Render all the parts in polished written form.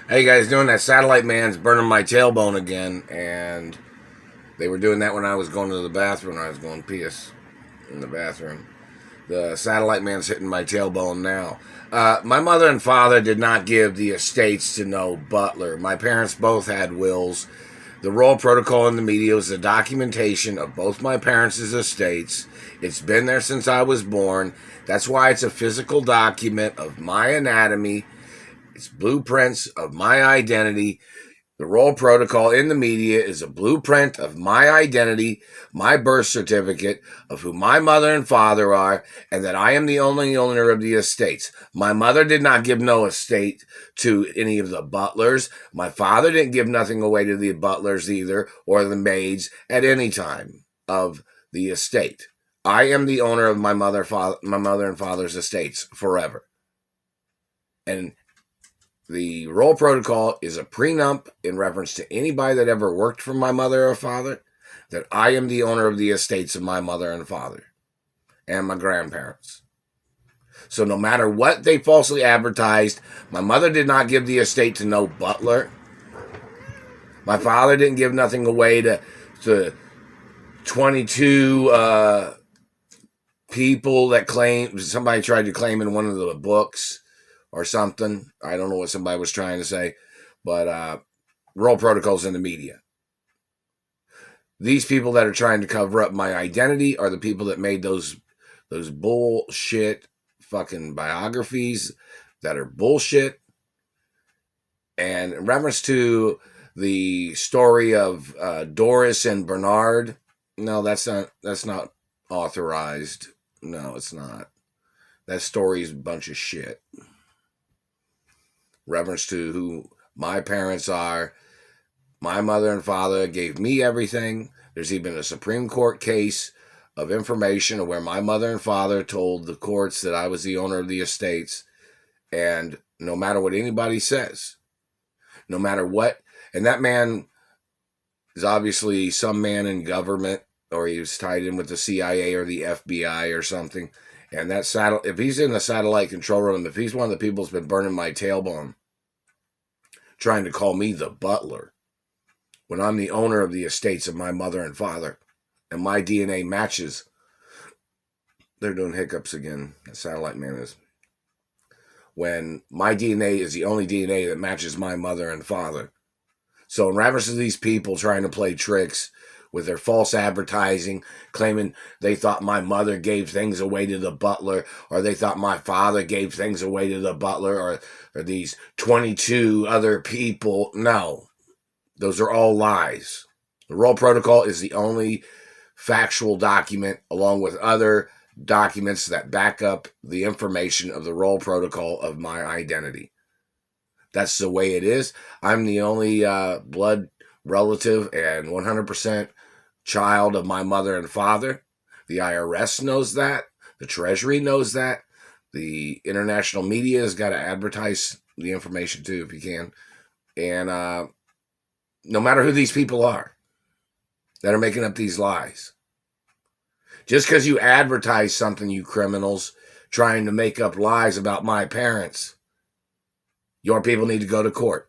How you guys doing? That satellite man's burning my tailbone again, and they were doing that when I was going to the bathroom. When I was going piss in the bathroom. The satellite man's hitting my tailbone now. My mother and father did not give the estates to no butler. My parents both had wills. The royal protocol in the media was the documentation of both my parents' estates. It's been there since I was born. That's why it's a physical document of my anatomy. It's blueprints of my identity. The royal protocol in the media is a blueprint of my identity, my birth certificate, of who my mother and father are, and that I am the only owner of the estates. My mother did not give no estate to any of the butlers. My father didn't give nothing away to the butlers either, or the maids at any time of the estate. I am the owner of my mother and father's estates forever. And the royal protocol is a prenup in reference to anybody that ever worked for my mother or father, that I am the owner of the estates of my mother and father and my grandparents. So no matter what they falsely advertised, my mother did not give the estate to no butler. My father didn't give nothing away to 22 people that claimed, somebody tried to claim in one of the books or something. I don't know what somebody was trying to say, but royal protocols in the media. These people that are trying to cover up my identity are the people that made those bullshit fucking biographies that are bullshit. And in reference to the story of Doris and Bernard, no, that's not authorized. No, it's not. That story's a bunch of shit. Reference to who my parents are. My mother and father gave me everything. There's even a Supreme Court case of information where my mother and father told the courts that I was the owner of the estates. And no matter what anybody says, no matter what, and that man is obviously some man in government, or he was tied in with the CIA or the FBI or something. And that if he's in the satellite control room, if he's one of the people that's been burning my tailbone, trying to call me the butler, when I'm the owner of the estates of my mother and father, and my DNA matches, they're doing hiccups again, the satellite man is, when my DNA is the only DNA that matches my mother and father. So in reference to these people trying to play tricks with their false advertising, claiming they thought my mother gave things away to the butler, or they thought my father gave things away to the butler, or these 22 other people. No, those are all lies. The royal protocol is the only factual document, along with other documents that back up the information of the royal protocol of my identity. That's the way it is. I'm the only blood relative and 100% child of my mother and father. The IRS knows that. The Treasury knows that. The international media has got to advertise the information too, if you can. And no matter who these people are that are making up these lies, just because you advertise something, you criminals, trying to make up lies about my parents, your people need to go to court.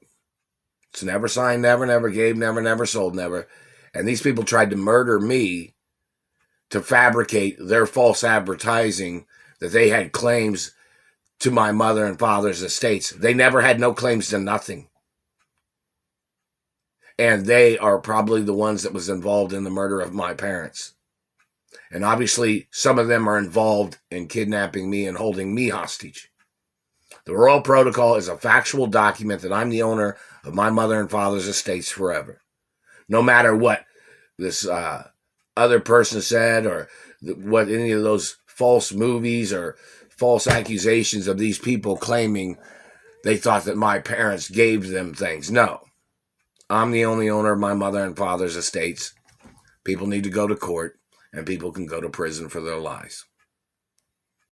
It's never signed, never, never gave, never, never sold, never. And these people tried to murder me to fabricate their false advertising that they had claims to my mother and father's estates. They never had no claims to nothing. And they are probably the ones that was involved in the murder of my parents. And obviously, some of them are involved in kidnapping me and holding me hostage. The royal protocol is a factual document that I'm the owner of my mother and father's estates forever. No matter what this other person said, or what any of those false movies or false accusations of these people claiming they thought that my parents gave them things. No. I'm the only owner of my mother and father's estates. People need to go to court, and people can go to prison for their lies.